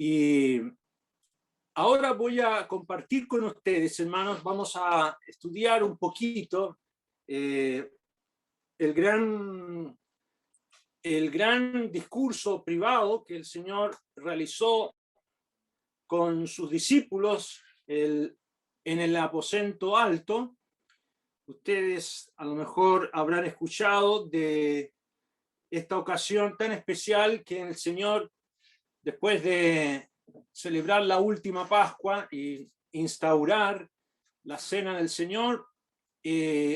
Y ahora voy a compartir con ustedes, hermanos, vamos a estudiar un poquito el gran discurso privado que el Señor realizó con sus discípulos en el aposento alto. Ustedes a lo mejor habrán escuchado de esta ocasión tan especial que el Señor, después de celebrar la última Pascua y instaurar la cena del Señor,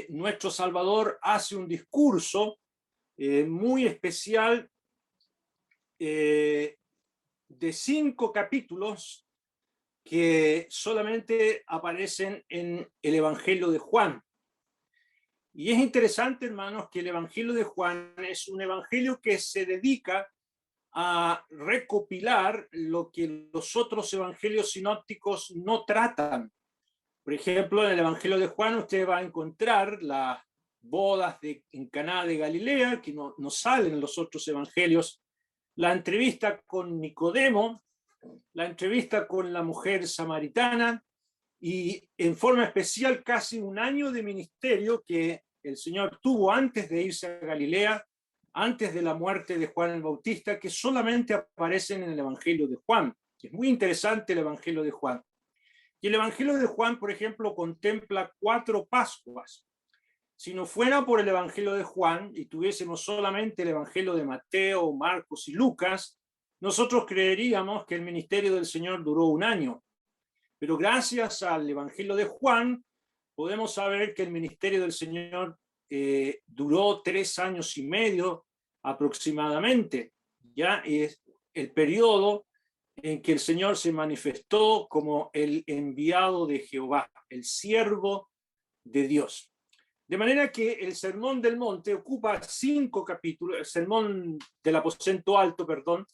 nuestro Salvador hace un discurso muy especial de 5 capítulos que solamente aparecen en el Evangelio de Juan. Y es interesante, hermanos, que el Evangelio de Juan es un evangelio que se dedica a recopilar lo que los otros evangelios sinópticos no tratan. Por ejemplo, en el Evangelio de Juan usted va a encontrar las bodas en Caná de Galilea, que no salen en los otros evangelios, la entrevista con Nicodemo, la entrevista con la mujer samaritana, y en forma especial casi un año de ministerio que el Señor tuvo antes de irse a Galilea, antes de la muerte de Juan el Bautista, que solamente aparecen en el Evangelio de Juan. Es muy interesante el Evangelio de Juan. Y el Evangelio de Juan, por ejemplo, contempla 4 Pascuas. Si no fuera por el Evangelio de Juan y tuviésemos solamente el Evangelio de Mateo, Marcos y Lucas, nosotros creeríamos que el ministerio del Señor duró un año. Pero gracias al Evangelio de Juan, podemos saber que el ministerio del Señor duró 3 años y medio aproximadamente. Ya es el periodo en que el Señor se manifestó como el enviado de Jehová, el siervo de Dios. De manera que el Sermón del Monte ocupa 5 capítulos, el Sermón del Aposento Alto, perdón,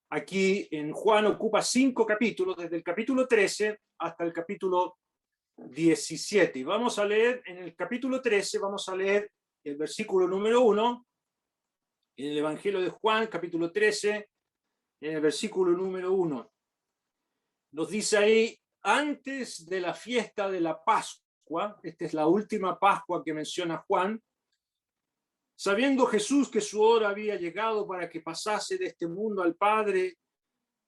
aquí en Juan ocupa 5 capítulos, desde el capítulo 13 hasta el capítulo 17. Y vamos a leer en el capítulo 13, vamos a leer el versículo número 1, en el Evangelio de Juan, capítulo 13, en el versículo número 1. Nos dice ahí, antes de la fiesta de la Pascua, esta es la última Pascua que menciona Juan, sabiendo Jesús que su hora había llegado para que pasase de este mundo al Padre,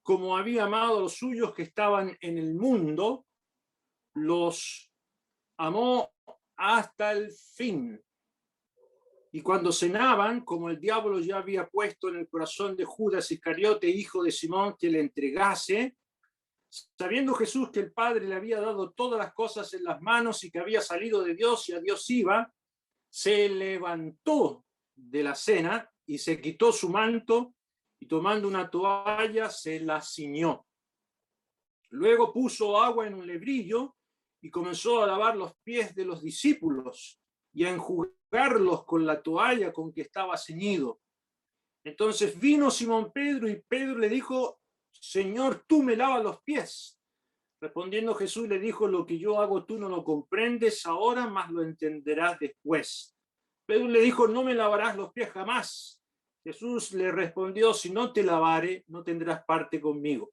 como había amado a los suyos que estaban en el mundo, los amó hasta el fin. Y cuando cenaban, como el diablo ya había puesto en el corazón de Judas Iscariote, hijo de Simón, que le entregase, sabiendo Jesús que el Padre le había dado todas las cosas en las manos y que había salido de Dios y a Dios iba, se levantó de la cena y se quitó su manto y tomando una toalla se la ciñó. Luego puso agua en un lebrillo y comenzó a lavar los pies de los discípulos y a enjugarlos con la toalla con que estaba ceñido. Entonces vino Simón Pedro y Pedro le dijo, Señor, tú me lavas los pies. Respondiendo Jesús le dijo, lo que yo hago tú no lo comprendes ahora, mas lo entenderás después. Pedro le dijo, no me lavarás los pies jamás. Jesús le respondió, si no te lavare, no tendrás parte conmigo.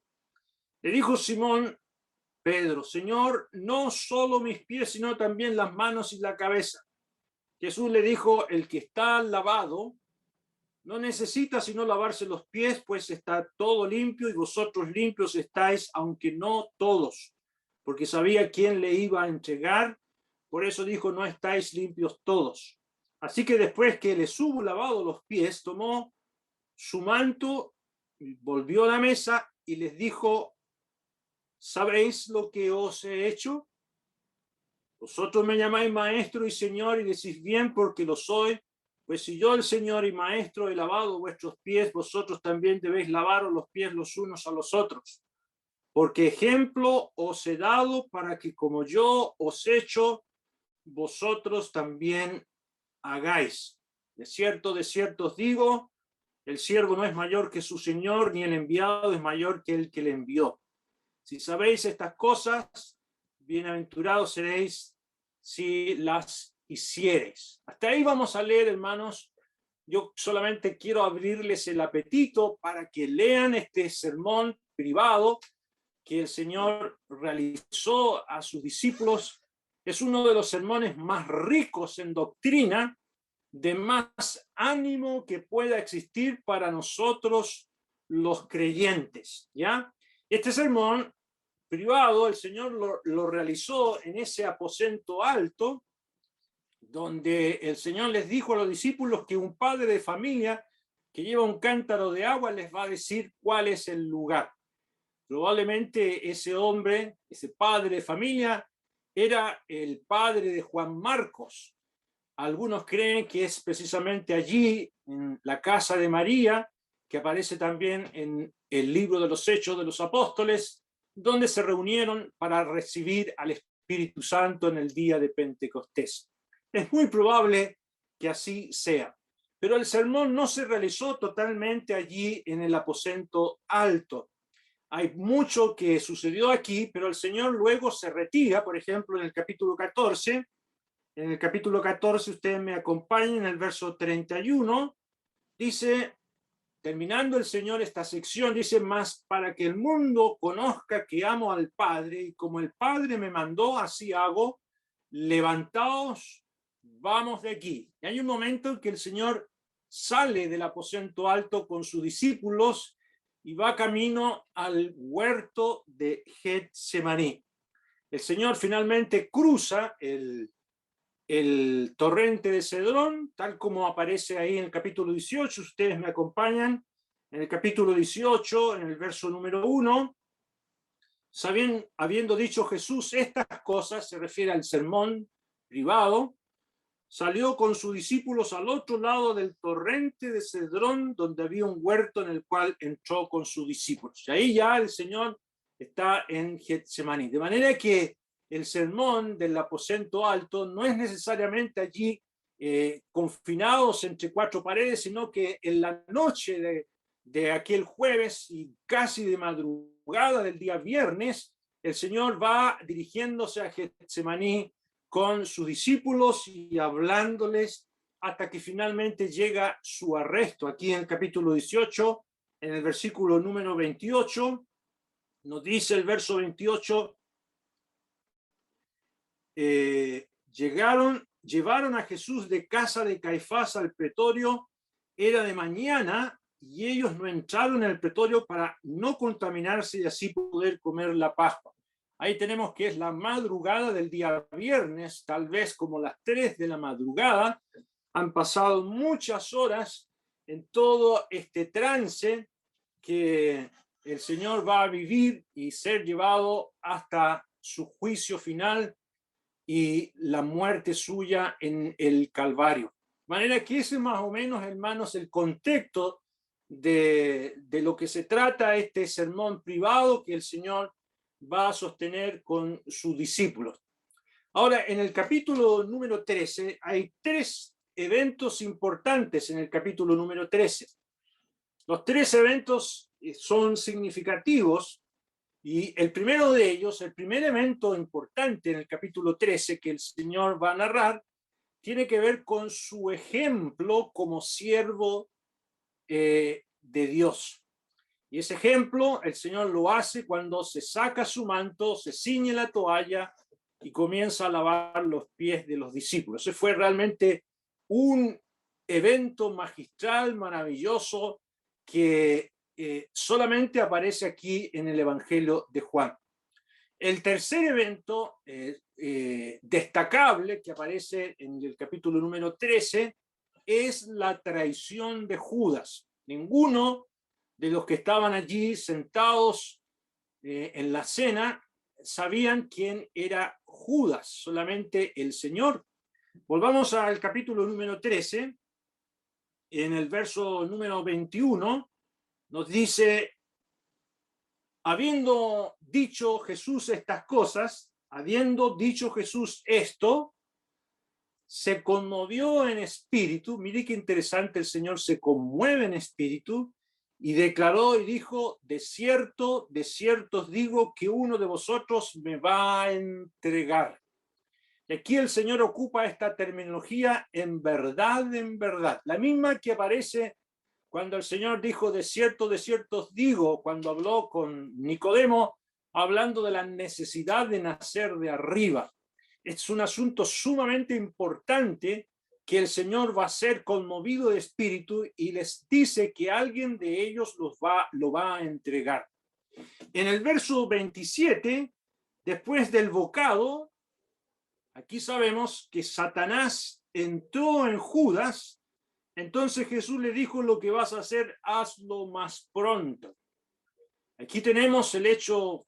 Le dijo Simón Pedro, Señor, no solo mis pies, sino también las manos y la cabeza. Jesús le dijo, el que está lavado no necesita sino lavarse los pies, pues está todo limpio y vosotros limpios estáis, aunque no todos, porque sabía quién le iba a entregar, por eso dijo, no estáis limpios todos. Así que después que les hubo lavado los pies, tomó su manto, volvió a la mesa y les dijo, ¿sabéis lo que os he hecho? Vosotros me llamáis maestro y señor y decís bien porque lo soy, pues si yo el Señor y maestro he lavado vuestros pies, vosotros también debéis lavaros los pies los unos a los otros. Porque ejemplo os he dado para que como yo os he hecho, vosotros también hagáis. De cierto os digo, el siervo no es mayor que su Señor, ni el enviado es mayor que el que le envió. Si sabéis estas cosas, bienaventurados seréis si las hiciereis. Hasta ahí vamos a leer, hermanos, yo solamente quiero abrirles el apetito para que lean este sermón privado que el Señor realizó a sus discípulos. Es uno de los sermones más ricos en doctrina, de más ánimo que pueda existir para nosotros los creyentes, ¿ya? Este sermón privado el Señor lo realizó en ese aposento alto, donde el Señor les dijo a los discípulos que un padre de familia que lleva un cántaro de agua les va a decir cuál es el lugar. Probablemente ese hombre, ese padre de familia, era el padre de Juan Marcos. Algunos creen que es precisamente allí, en la casa de María, que aparece también en el libro de los Hechos de los Apóstoles, donde se reunieron para recibir al Espíritu Santo en el día de Pentecostés. Es muy probable que así sea. Pero el sermón no se realizó totalmente allí en el aposento alto. Hay mucho que sucedió aquí, pero el Señor luego se retira, por ejemplo, en el capítulo 14. En el capítulo 14, ustedes me acompañan en el verso 31, dice, terminando el Señor esta sección, dice, más para que el mundo conozca que amo al Padre, y como el Padre me mandó, así hago, levantaos, vamos de aquí. Y hay un momento en que el Señor sale del aposento alto con sus discípulos y va camino al huerto de Getsemaní. El Señor finalmente cruza el torrente de Cedrón, tal como aparece ahí en el capítulo 18, ustedes me acompañan, en el capítulo 18, en el verso número 1, habiendo dicho Jesús estas cosas, se refiere al sermón privado, salió con sus discípulos al otro lado del torrente de Cedrón, donde había un huerto en el cual entró con sus discípulos. Y ahí ya el Señor está en Getsemaní. De manera que el sermón del aposento alto no es necesariamente allí confinados entre cuatro paredes, sino que en la noche de aquel jueves y casi de madrugada del día viernes, el Señor va dirigiéndose a Getsemaní con sus discípulos y hablándoles hasta que finalmente llega su arresto. Aquí en el capítulo 18, en el versículo número 28, nos dice el verso 28, llevaron a Jesús de casa de Caifás al pretorio, era de mañana, y ellos no entraron en el pretorio para no contaminarse y así poder comer la Pascua. Ahí tenemos que es la madrugada del día viernes, tal vez como las 3 de la madrugada. Han pasado muchas horas en todo este trance que el Señor va a vivir y ser llevado hasta su juicio final y la muerte suya en el Calvario. De manera que ese más o menos, hermanos, el contexto de lo que se trata este sermón privado que el Señor va a sostener con sus discípulos. Ahora, en el capítulo número 13 hay 3 eventos importantes en el capítulo número 13. Los 3 eventos son significativos y el primero de ellos, el primer evento importante en el capítulo 13 que el Señor va a narrar, tiene que ver con su ejemplo como siervo de Dios. Y ese ejemplo el Señor lo hace cuando se saca su manto, se ciñe la toalla y comienza a lavar los pies de los discípulos. Ese fue realmente un evento magistral, maravilloso, que solamente aparece aquí en el Evangelio de Juan. El tercer evento destacable que aparece en el capítulo número 13 es la traición de Judas. Ninguno de los que estaban allí sentados en la cena sabían quién era Judas, solamente el Señor. Volvamos al capítulo número 13, en el verso número 21, nos dice, habiendo dicho Jesús estas cosas, habiendo dicho Jesús esto, se conmovió en espíritu, mire qué interesante, el Señor se conmueve en espíritu, y declaró y dijo, de cierto os digo que uno de vosotros me va a entregar. Y aquí el Señor ocupa esta terminología en verdad, la misma que aparece cuando el Señor dijo, de cierto os digo, cuando habló con Nicodemo, hablando de la necesidad de nacer de arriba. Es un asunto sumamente importante que el Señor va a ser conmovido de espíritu y les dice que alguien de ellos lo va a entregar. En el verso 27, después del bocado, aquí sabemos que Satanás entró en Judas. Entonces Jesús le dijo, lo que vas a hacer, hazlo más pronto. Aquí tenemos el hecho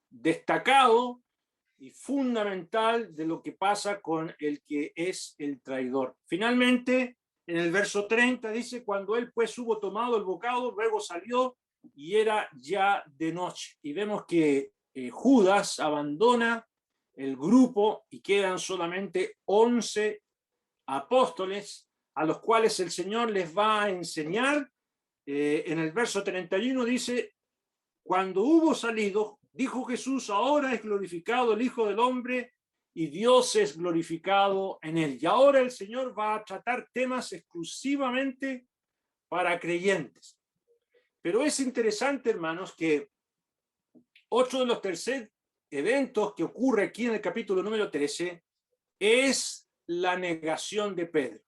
destacado y fundamental de lo que pasa con el que es el traidor. Finalmente, en el verso 30 dice, cuando él pues hubo tomado el bocado, luego salió y era ya de noche. Y vemos que Judas abandona el grupo y quedan solamente 11 apóstoles a los cuales el Señor les va a enseñar. En el verso 31 dice, cuando hubo salido, dijo Jesús, ahora es glorificado el Hijo del Hombre y Dios es glorificado en él. Y ahora el Señor va a tratar temas exclusivamente para creyentes. Pero es interesante, hermanos, que otro de los tercer eventos que ocurre aquí en el capítulo número 13 es la negación de Pedro.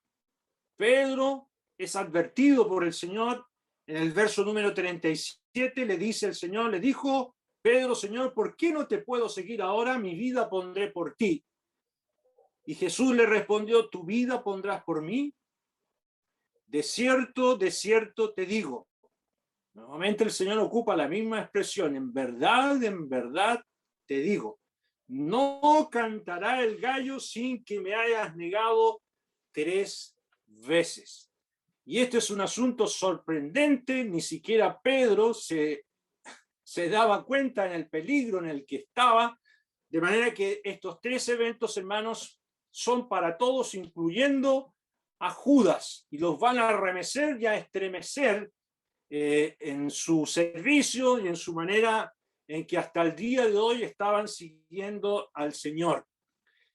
Pedro es advertido por el Señor en el verso número 37, le dice el Señor, le dijo Pedro, Señor, ¿por qué no te puedo seguir ahora? Mi vida pondré por ti. Y Jesús le respondió, ¿tu vida pondrás por mí? De cierto te digo. Nuevamente el Señor ocupa la misma expresión, en verdad te digo, no cantará el gallo sin que me hayas negado 3 veces. Y este es un asunto sorprendente, ni siquiera Pedro se daba cuenta en el peligro en el que estaba, de manera que estos 3 eventos, hermanos, son para todos, incluyendo a Judas, y los van a remecer y a estremecer en su servicio y en su manera en que hasta el día de hoy estaban siguiendo al Señor.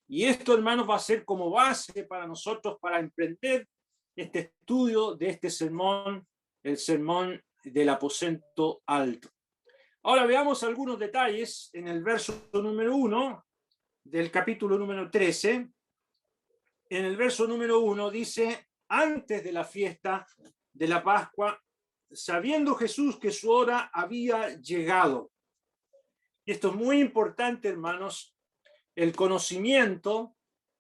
Y esto, hermanos, va a ser como base para nosotros para emprender este estudio de este sermón, el sermón del aposento alto. Ahora veamos algunos detalles en el verso número 1 del capítulo número 13. En el verso número 1 dice, antes de la fiesta de la Pascua, sabiendo Jesús que su hora había llegado. Y esto es muy importante, hermanos, el conocimiento,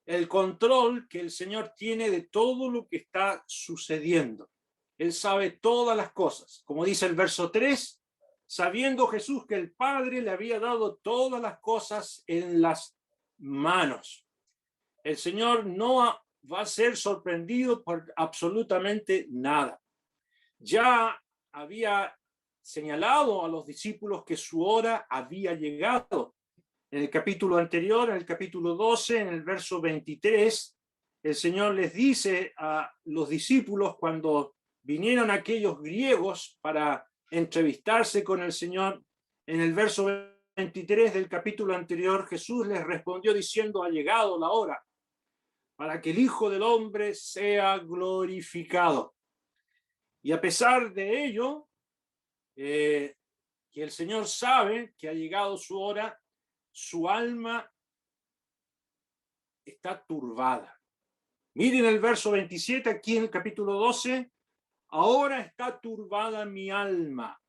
el control que el Señor tiene de todo lo que está sucediendo. Él sabe todas las cosas. Como dice el verso 3, sabiendo Jesús que el Padre le había dado todas las cosas en las manos. El Señor no va a ser sorprendido por absolutamente nada. Ya había señalado a los discípulos que su hora había llegado. En el capítulo anterior, en el capítulo 12, en el verso 23, el Señor les dice a los discípulos cuando vinieron aquellos griegos para entrevistarse con el Señor, en el verso 23 del capítulo anterior, Jesús les respondió diciendo, ha llegado la hora para que el Hijo del Hombre sea glorificado. Y a pesar de ello, que el Señor sabe que ha llegado su hora, su alma está turbada. Miren el verso 27 aquí en el capítulo 12. Ahora está turbada mi alma.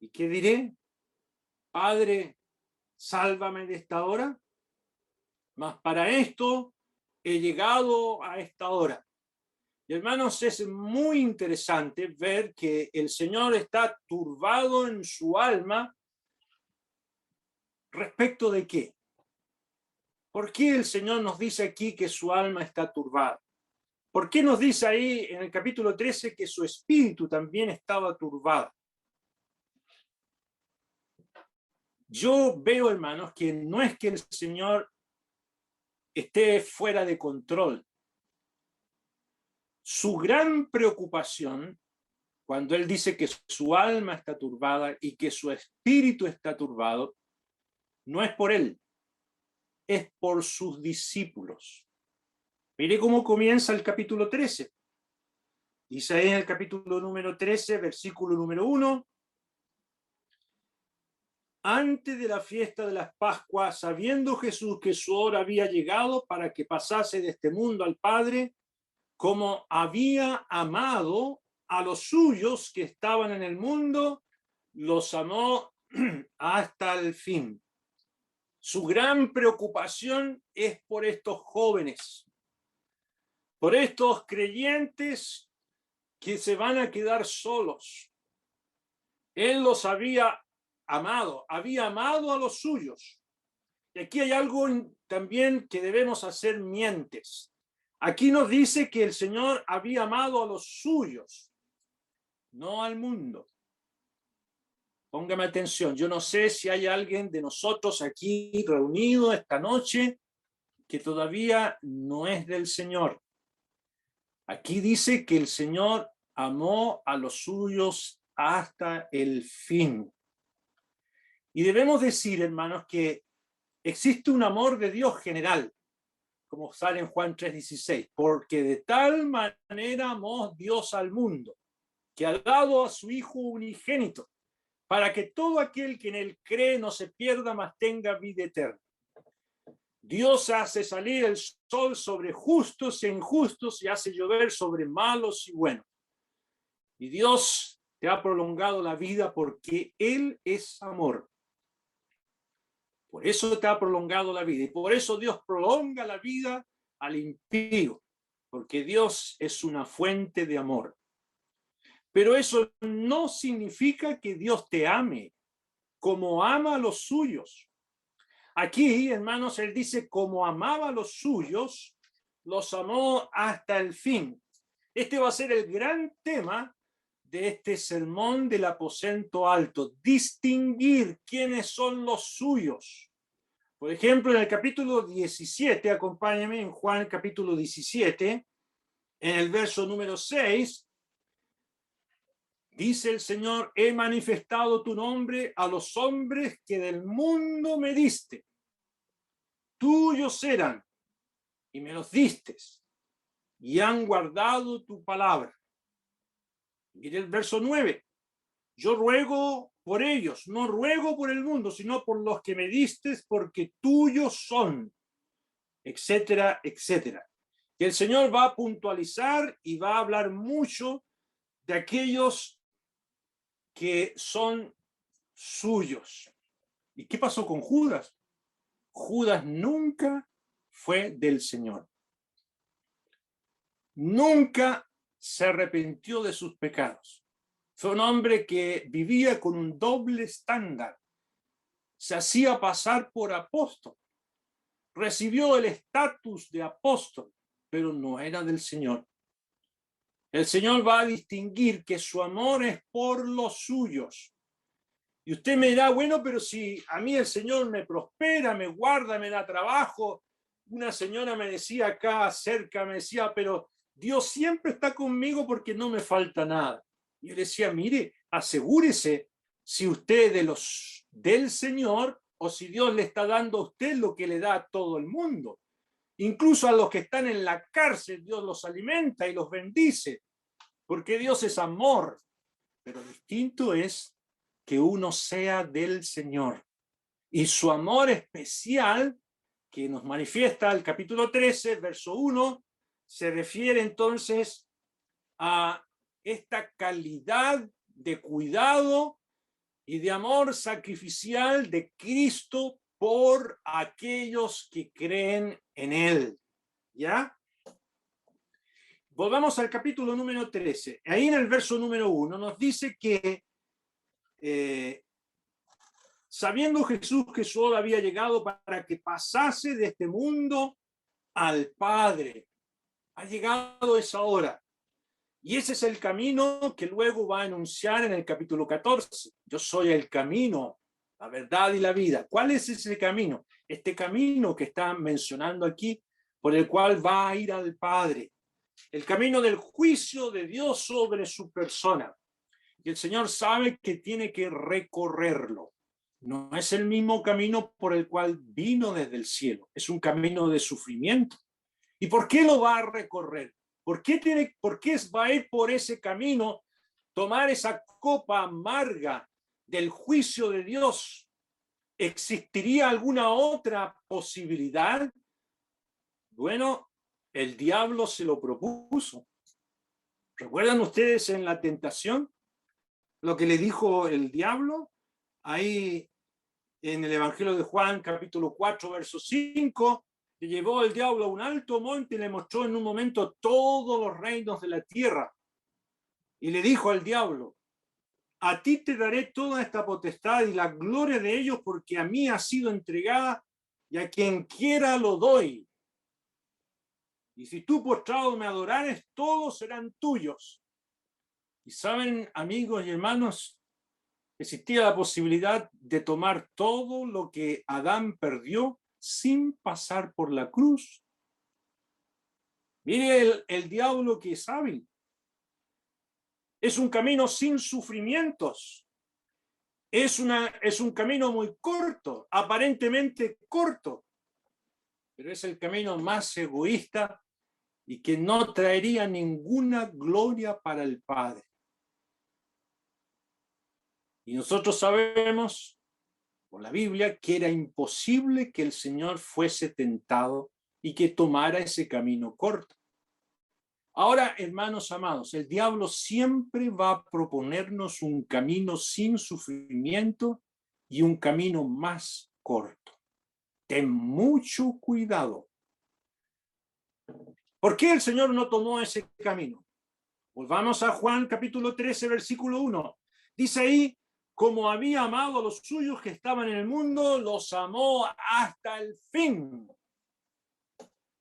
¿Y qué diré? Padre, sálvame de esta hora. Mas para esto he llegado a esta hora. Y hermanos, es muy interesante ver que el Señor está turbado en su alma. ¿Respecto de qué? ¿Por qué el Señor nos dice aquí que su alma está turbada? ¿Por qué nos dice ahí en el capítulo 13 que su espíritu también estaba turbado? Yo veo, hermanos, que no es que el Señor esté fuera de control. Su gran preocupación, cuando Él dice que su alma está turbada y que su espíritu está turbado, no es por Él. es por sus discípulos. Mire cómo comienza el capítulo 13. Dice ahí en el capítulo número 13, versículo número 1. Antes de la fiesta de las Pascuas, sabiendo Jesús que su hora había llegado para que pasase de este mundo al Padre, como había amado a los suyos que estaban en el mundo, los amó hasta el fin. Su gran preocupación es por estos jóvenes, por estos creyentes que se van a quedar solos. Él los había amado a los suyos. Y aquí hay algo también que debemos hacer mientes. Aquí nos dice que el Señor había amado a los suyos, no al mundo. Póngame atención, yo no sé si hay alguien de nosotros aquí reunido esta noche que todavía no es del Señor. Aquí dice que el Señor amó a los suyos hasta el fin. Y debemos decir, hermanos, que existe un amor de Dios general, como sale en Juan 3:16, porque de tal manera amó Dios al mundo, que ha dado a su Hijo unigénito, para que todo aquel que en él cree no se pierda, mas tenga vida eterna. Dios hace salir el sol sobre justos e injustos y hace llover sobre malos y buenos. Y Dios te ha prolongado la vida porque Él es amor. Por eso te ha prolongado la vida. Y por eso Dios prolonga la vida al impío, porque Dios es una fuente de amor. Pero eso no significa que Dios te ame como ama a los suyos. Aquí, hermanos, él dice, como amaba a los suyos, los amó hasta el fin. Este va a ser el gran tema de este sermón del aposento alto, distinguir quiénes son los suyos. Por ejemplo, en el capítulo 17, acompáñame en Juan capítulo 17, en el verso número 6, dice el Señor, he manifestado tu nombre a los hombres que del mundo me diste. Tuyos eran, y me los distes, y han guardado tu palabra. Mire el verso 9. Yo ruego por ellos, no ruego por el mundo, sino por los que me distes, porque tuyos son, etcétera, etcétera. Y el Señor va a puntualizar y va a hablar mucho de aquellos que son suyos. ¿Y qué pasó con Judas? Judas nunca fue del Señor. Nunca se arrepintió de sus pecados. Fue un hombre que vivía con un doble estándar. Se hacía pasar por apóstol. Recibió el estatus de apóstol, pero no era del Señor. El Señor va a distinguir que su amor es por los suyos. Y usted me dirá, bueno, pero si a mí el Señor me prospera, me guarda, me da trabajo. Una señora me decía acá cerca, me decía, pero Dios siempre está conmigo porque no me falta nada. Y yo le decía, mire, asegúrese si usted es de los del Señor o si Dios le está dando a usted lo que le da a todo el mundo. Incluso a los que están en la cárcel, Dios los alimenta y los bendice, porque Dios es amor. Pero distinto es que uno sea del Señor. Y su amor especial, que nos manifiesta el capítulo 13, verso 1, se refiere entonces a esta calidad de cuidado y de amor sacrificial de Cristo por aquellos que creen en Él. ¿Ya? Volvamos al capítulo número 13. Ahí en el verso número 1 nos dice que sabiendo Jesús que su hora había llegado para que pasase de este mundo al Padre. Ha llegado esa hora. Y ese es el camino que luego va a anunciar en el capítulo 14. Yo soy el camino, la verdad y la vida. ¿Cuál es ese camino? Este camino que está mencionando aquí, por el cual va a ir al Padre. El camino del juicio de Dios sobre su persona. Y el Señor sabe que tiene que recorrerlo. no es el mismo camino por el cual vino desde el cielo. Es un camino de sufrimiento. ¿Y por qué lo va a recorrer? ¿Por qué va a ir por ese camino, tomar esa copa amarga del juicio de Dios? ¿Existiría alguna otra posibilidad? Bueno, el diablo se lo propuso. ¿Recuerdan ustedes en la tentación lo que le dijo el diablo? Ahí en el Evangelio de Juan, capítulo 4, verso 5, le llevó el diablo a un alto monte y le mostró en un momento todos los reinos de la tierra. Y le dijo al diablo: a ti te daré toda esta potestad y la gloria de ellos, porque a mí ha sido entregada y a quien quiera lo doy. Y si tú postrado me adorares, todos serán tuyos. Y saben, amigos y hermanos, existía la posibilidad de tomar todo lo que Adán perdió sin pasar por la cruz. Mire el diablo que es hábil. Es un camino sin sufrimientos. Es un camino muy corto, aparentemente corto, pero es el camino más egoísta y que no traería ninguna gloria para el Padre. Y nosotros sabemos por la Biblia que era imposible que el Señor fuese tentado y que tomara ese camino corto. Ahora, hermanos amados, el diablo siempre va a proponernos un camino sin sufrimiento y un camino más corto. Ten mucho cuidado. ¿Por qué el Señor no tomó ese camino? Volvamos a Juan capítulo 13, versículo 1. Dice ahí: como había amado a los suyos que estaban en el mundo, los amó hasta el fin.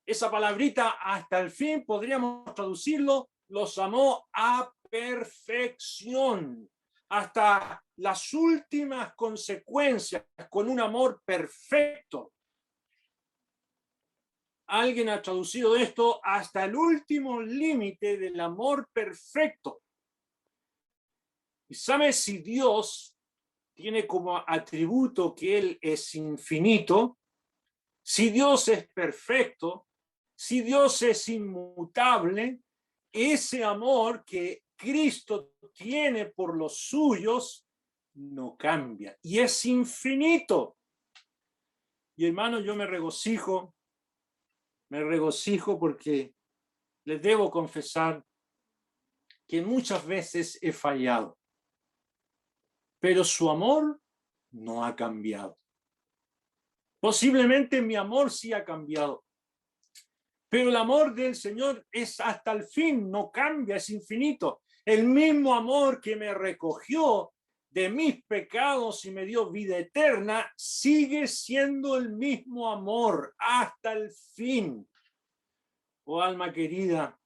Esa palabrita hasta el fin podríamos traducirlo: los amó a perfección, hasta las últimas consecuencias, con un amor perfecto. Alguien ha traducido esto: hasta el último límite del amor perfecto. Y sabe, si Dios tiene como atributo que Él es infinito, si Dios es perfecto, si Dios es inmutable, ese amor que Cristo tiene por los suyos no cambia y es infinito. Y hermano, yo me regocijo porque les debo confesar que muchas veces he fallado, pero su amor no ha cambiado. Posiblemente mi amor sí ha cambiado, pero el amor del Señor es hasta el fin, no cambia, es infinito. El mismo amor que me recogió de mis pecados y me dio vida eterna, sigue siendo el mismo amor hasta el fin. Oh alma querida,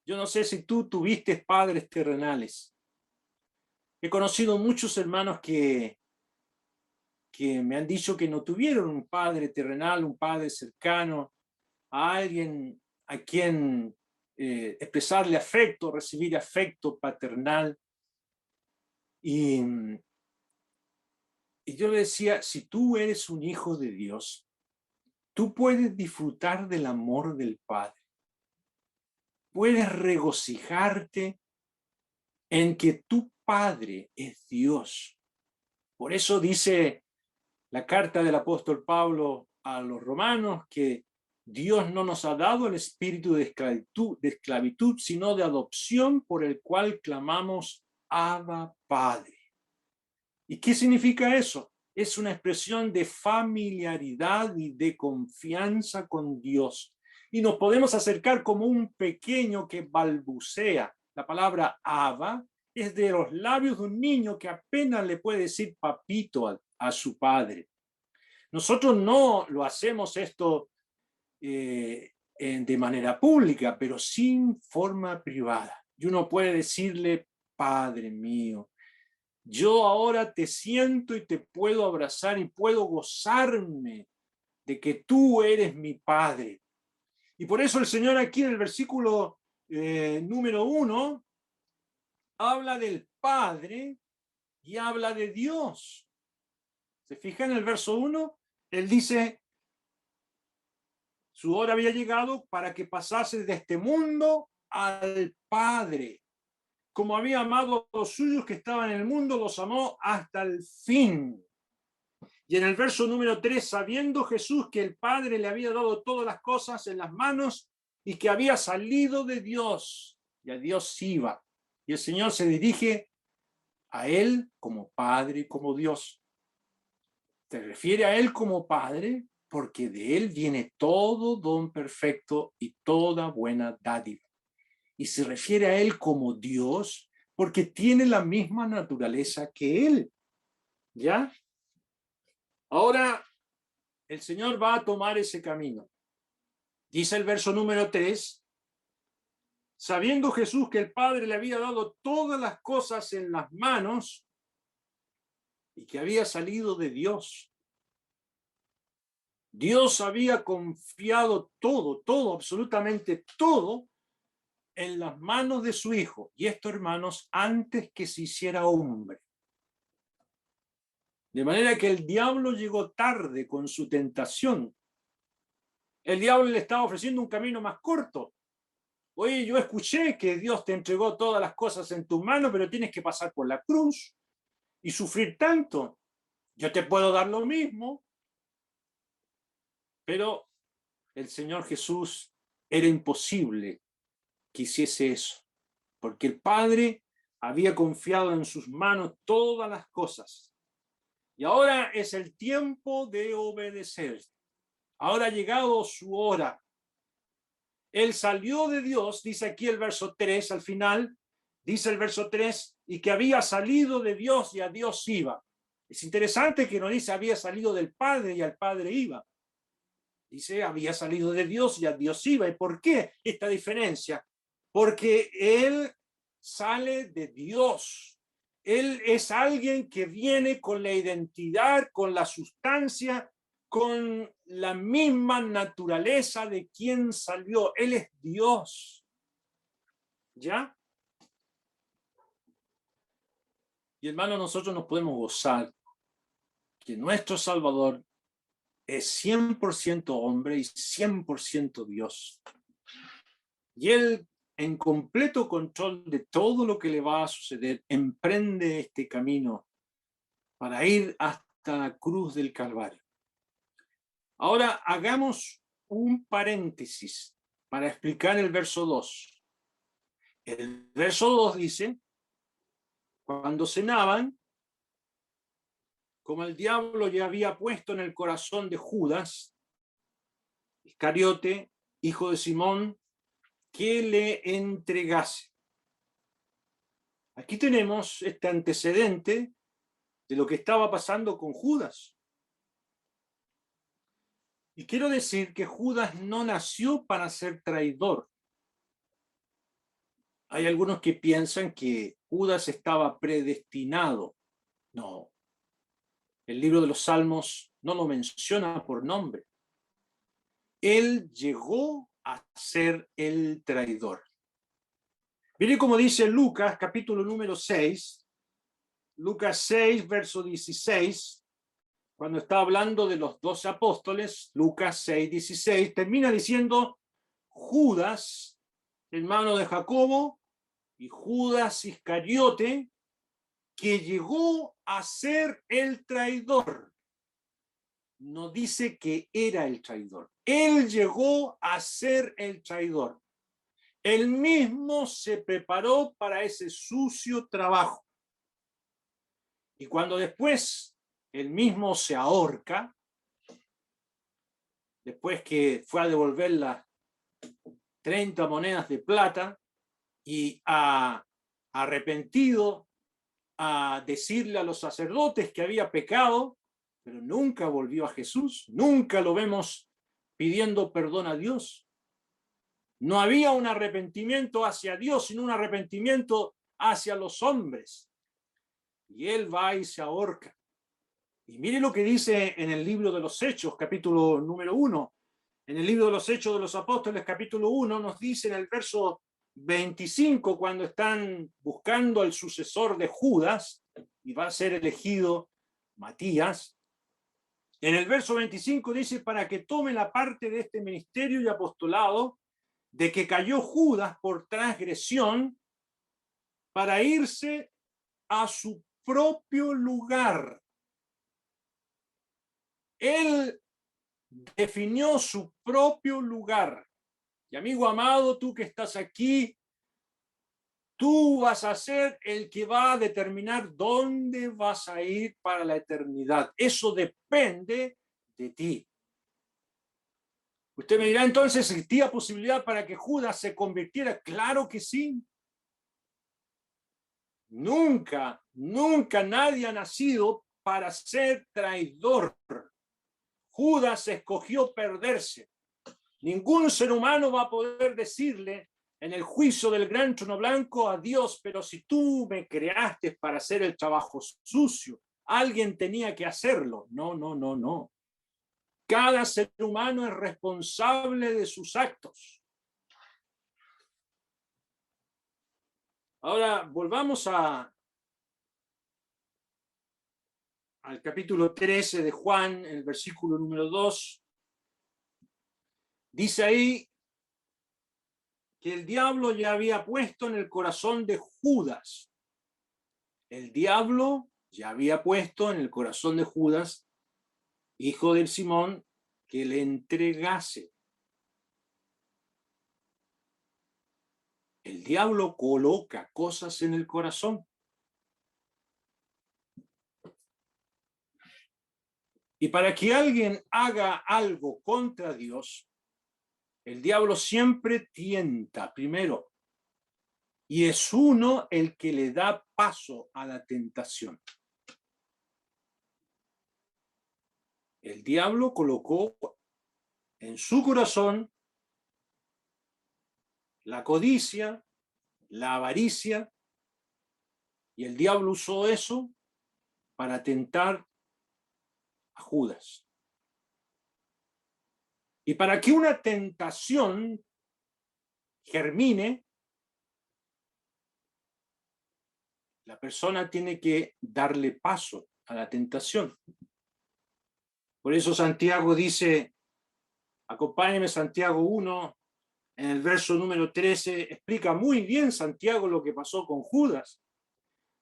yo no sé si tú tuviste padres terrenales. He conocido muchos hermanos que me han dicho que no tuvieron un padre terrenal, un padre cercano, a alguien a quien expresarle afecto, recibir afecto paternal. Y yo le decía: si tú eres un hijo de Dios, tú puedes disfrutar del amor del Padre. Puedes regocijarte en que tu Padre es Dios. Por eso dice la carta del apóstol Pablo a los romanos que Dios no nos ha dado el espíritu de esclavitud, sino de adopción, por el cual clamamos: Abba, Padre. ¿Y qué significa eso? Es una expresión de familiaridad y de confianza con Dios. Y nos podemos acercar como un pequeño que balbucea. La palabra Abba es de los labios de un niño que apenas le puede decir papito a su padre. Nosotros no lo hacemos esto de manera pública, pero sin forma privada. Y uno puede decirle: Padre mío, yo ahora te siento y te puedo abrazar y puedo gozarme de que tú eres mi Padre. Y por eso el Señor aquí en el versículo número 1 habla del Padre y habla de Dios. ¿Se fijan en el verso 1? Él dice, su hora había llegado para que pasase de este mundo al Padre. Como había amado a los suyos que estaban en el mundo, los amó hasta el fin. Y en el verso número 3, sabiendo Jesús que el Padre le había dado todas las cosas en las manos y que había salido de Dios, y a Dios iba. Y el Señor se dirige a Él como Padre y como Dios. Se refiere a Él como Padre porque de Él viene todo don perfecto y toda buena dádiva. Y se refiere a Él como Dios porque tiene la misma naturaleza que Él. ¿Ya? Ahora el Señor va a tomar ese camino. Dice el verso número 3, sabiendo Jesús que el Padre le había dado todas las cosas en las manos y que había salido de Dios. Dios había confiado todo, absolutamente todo, en las manos de su Hijo. Y esto, hermanos, antes que se hiciera hombre. De manera que el diablo llegó tarde con su tentación. El diablo le estaba ofreciendo un camino más corto. Oye, yo escuché que Dios te entregó todas las cosas en tus manos, pero tienes que pasar por la cruz y sufrir tanto. Yo te puedo dar lo mismo. Pero el Señor Jesús era imposible que hiciese eso, porque el Padre había confiado en sus manos todas las cosas. Y ahora es el tiempo de obedecer. Ahora ha llegado su hora. Él salió de Dios, dice aquí el verso 3, al final, dice el verso 3, y que había salido de Dios y a Dios iba. Es interesante que no dice había salido del Padre y al Padre iba. Dice había salido de Dios y a Dios iba. ¿Y por qué esta diferencia? Porque Él sale de Dios. Él es alguien que viene con la identidad, con la sustancia, con la misma naturaleza de quien salió. Él es Dios. ¿Ya? Y hermano, nosotros nos podemos gozar que nuestro Salvador es 100% hombre y 100% Dios. Y Él, en completo control de todo lo que le va a suceder, emprende este camino para ir hasta la cruz del Calvario. Ahora hagamos un paréntesis para explicar el verso 2. El verso 2 dice, cuando cenaban, como el diablo ya había puesto en el corazón de Judas, Iscariote, hijo de Simón, que le entregase. Aquí tenemos este antecedente de lo que estaba pasando con Judas. Y quiero decir que Judas no nació para ser traidor. Hay algunos que piensan que Judas estaba predestinado. No. El libro de los Salmos no lo menciona por nombre. Él llegó a ser el traidor. Mire cómo dice Lucas, capítulo número 6, Lucas 6, verso 16, cuando está hablando de los 12 apóstoles, Lucas 6, 16, termina diciendo Judas, hermano de Jacobo, y Judas Iscariote, que llegó a ser el traidor. No dice que era el traidor. Él llegó a ser el traidor. Él mismo se preparó para ese sucio trabajo. Y cuando después él mismo se ahorca, después que fue a devolver las 30 monedas de plata y arrepentido a decirle a los sacerdotes que había pecado, pero nunca volvió a Jesús, nunca lo vemos pidiendo perdón a Dios. No había un arrepentimiento hacia Dios, sino un arrepentimiento hacia los hombres. Y él va y se ahorca. Y mire lo que dice en el libro de los Hechos, capítulo número 1. En el libro de los Hechos de los Apóstoles, capítulo 1, nos dice en el verso 25, cuando están buscando al sucesor de Judas, y va a ser elegido Matías, En el verso 25 dice, para que tome la parte de este ministerio y apostolado, de que cayó Judas por transgresión, para irse a su propio lugar. Él definió su propio lugar. Y amigo amado, tú que estás aquí, tú vas a ser el que va a determinar dónde vas a ir para la eternidad. Eso depende de ti. Usted me dirá entonces, ¿existía posibilidad para que Judas se convirtiera? Claro que sí. Nunca, nunca nadie ha nacido para ser traidor. Judas escogió perderse. Ningún ser humano va a poder decirle en el juicio del gran trono blanco a Dios, pero si tú me creaste para hacer el trabajo sucio, alguien tenía que hacerlo. No, no, no, no. Cada ser humano es responsable de sus actos. Ahora volvamos al capítulo 13 de Juan, el versículo número 2. Dice ahí que el diablo ya había puesto en el corazón de Judas. El diablo ya había puesto en el corazón de Judas, hijo de Simón, que le entregase. El diablo coloca cosas en el corazón. Y para que alguien haga algo contra Dios, el diablo siempre tienta primero. Y es uno el que le da paso a la tentación. El diablo colocó en su corazón la codicia, la avaricia, y el diablo usó eso para tentar a Judas. Y para que una tentación germine, la persona tiene que darle paso a la tentación. Por eso Santiago dice, acompáñeme Santiago 1, en el verso número 13, explica muy bien Santiago lo que pasó con Judas.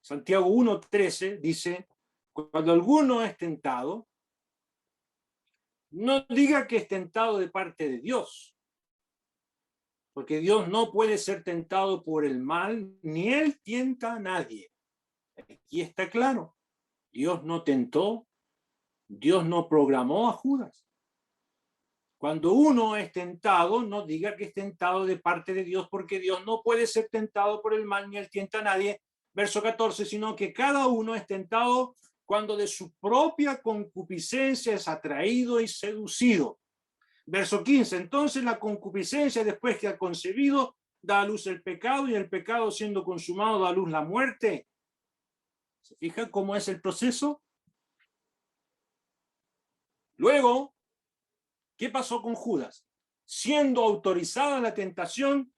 Santiago 1:13 dice, cuando alguno es tentado, no diga que es tentado de parte de Dios, porque Dios no puede ser tentado por el mal, ni él tienta a nadie. Aquí está claro, Dios no tentó, Dios no programó a Judas. Cuando uno es tentado, no diga que es tentado de parte de Dios, porque Dios no puede ser tentado por el mal, ni él tienta a nadie. Verso 14, sino que cada uno es tentado cuando de su propia concupiscencia es atraído y seducido. Verso 15, entonces la concupiscencia, después que ha concebido, da a luz el pecado, y el pecado siendo consumado da a luz la muerte. ¿Se fija cómo es el proceso? Luego, ¿qué pasó con Judas? Siendo autorizada la tentación,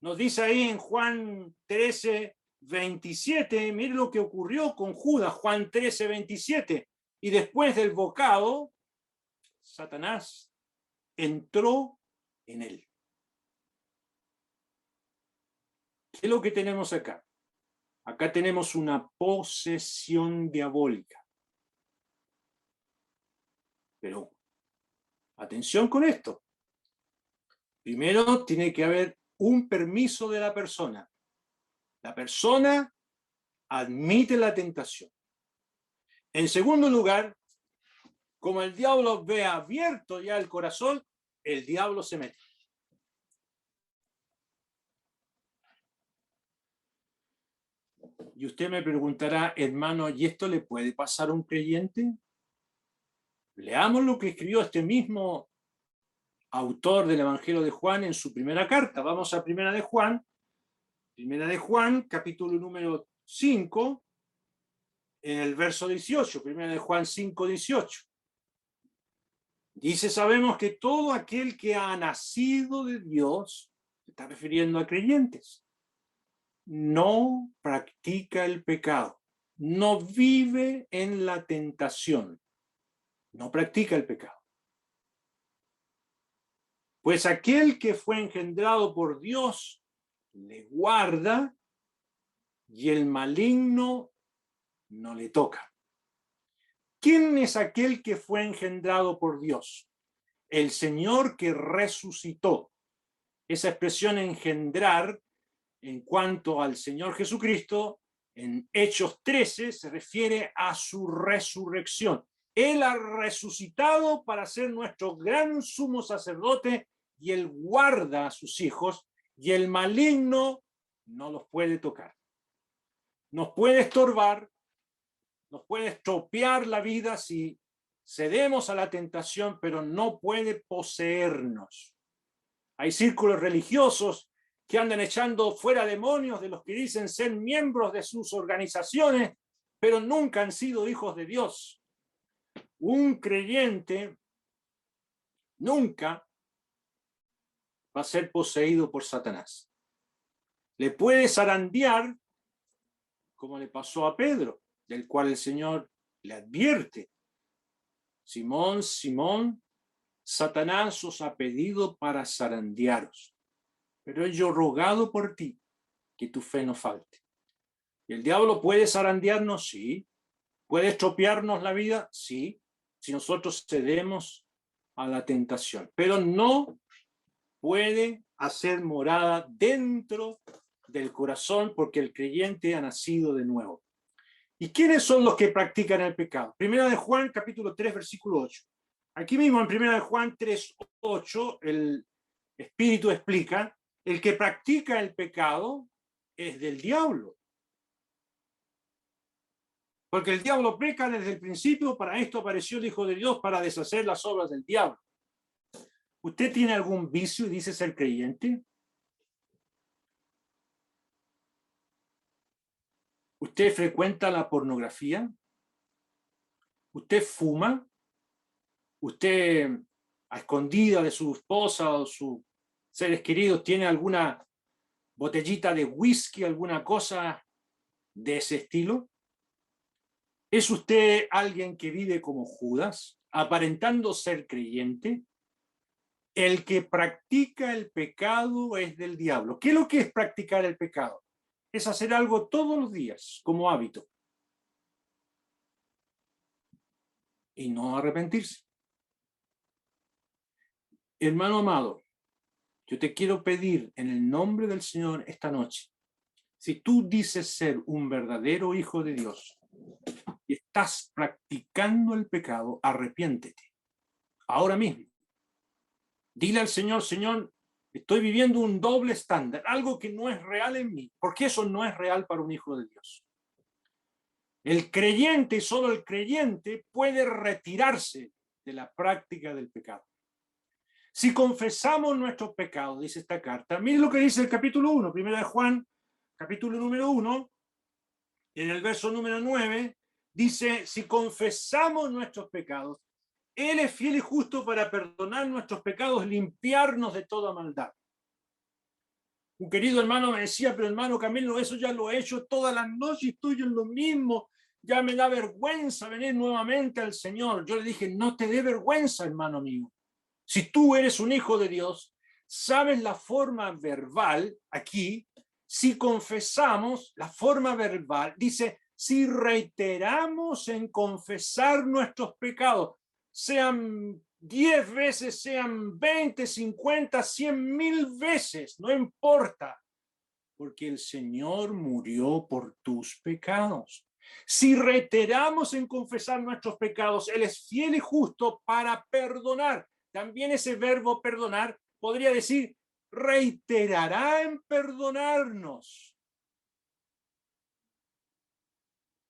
nos dice ahí en Juan 13:27, mire lo que ocurrió con Judas, Juan 13:27. Y después del bocado, Satanás entró en él. ¿Qué es lo que tenemos acá? Acá tenemos una posesión diabólica. Pero atención con esto. Primero tiene que haber un permiso de la persona. La persona admite la tentación. En segundo lugar, como el diablo ve abierto ya el corazón, el diablo se mete. Y usted me preguntará, hermano, ¿y esto le puede pasar a un creyente? Leamos lo que escribió este mismo autor del Evangelio de Juan en su primera carta. Vamos a Primera de Juan, capítulo número 5, en el verso 18, Primera de Juan 5:18. Dice, sabemos que todo aquel que ha nacido de Dios, se está refiriendo a creyentes, no practica el pecado, no vive en la tentación. no practica el pecado. Pues aquel que fue engendrado por Dios le guarda y el maligno no le toca. ¿Quién es aquel que fue engendrado por Dios? El Señor que resucitó. Esa expresión engendrar, en cuanto al Señor Jesucristo, en Hechos 13 se refiere a su resurrección. Él ha resucitado para ser nuestro gran sumo sacerdote y Él guarda a sus hijos y el maligno no los puede tocar. Nos puede estorbar, nos puede estropear la vida si cedemos a la tentación, pero no puede poseernos. Hay círculos religiosos que andan echando fuera demonios de los que dicen ser miembros de sus organizaciones, pero nunca han sido hijos de Dios. Un creyente nunca va a ser poseído por Satanás. Le puede zarandear, como le pasó a Pedro, del cual el Señor le advierte: Simón, Simón, Satanás os ha pedido para zarandearos, pero yo he rogado por ti que tu fe no falte. ¿Y el diablo puede zarandearnos? Sí. ¿Puede estropearnos la vida? Sí, si nosotros cedemos a la tentación. Pero no puede hacer morada dentro del corazón, porque el creyente ha nacido de nuevo. ¿Y quiénes son los que practican el pecado? Primera de Juan, capítulo 3, versículo 8. Aquí mismo en Primera de Juan 3, 8, el Espíritu explica: el que practica el pecado es del diablo. Porque el diablo peca desde el principio, para esto apareció el Hijo de Dios, para deshacer las obras del diablo. ¿Usted tiene algún vicio y dice ser creyente? ¿Usted frecuenta la pornografía? ¿Usted fuma? ¿Usted, a escondida de su esposa o sus seres queridos, tiene alguna botellita de whisky, alguna cosa de ese estilo? ¿Es usted alguien que vive como Judas, aparentando ser creyente? El que practica el pecado es del diablo. ¿Qué es lo que es practicar el pecado? Es hacer algo todos los días como hábito y no arrepentirse. Hermano amado, yo te quiero pedir en el nombre del Señor esta noche: si tú dices ser un verdadero hijo de Dios y estás practicando el pecado, arrepiéntete ahora mismo. Dile al Señor: Señor, estoy viviendo un doble estándar, algo que no es real en mí, porque eso no es real para un hijo de Dios. El creyente, solo el creyente, puede retirarse de la práctica del pecado. Si confesamos nuestros pecados, dice esta carta, miren lo que dice el capítulo 1, primera de Juan, capítulo número 1, en el verso número 9, dice: si confesamos nuestros pecados, Él es fiel y justo para perdonar nuestros pecados, limpiarnos de toda maldad. Un querido hermano me decía: pero hermano Camilo, eso ya lo he hecho todas las noches, estoy en lo mismo, ya me da vergüenza venir nuevamente al Señor. Yo le dije: no te dé vergüenza, hermano mío. Si tú eres un hijo de Dios, sabes la forma verbal aquí. Si confesamos, la forma verbal dice: si reiteramos en confesar nuestros pecados, sean 10 veces, sean 20, 50, 100,000 veces, no importa, porque el Señor murió por tus pecados. Si reiteramos en confesar nuestros pecados, Él es fiel y justo para perdonar. También ese verbo perdonar podría decir: reiterará en perdonarnos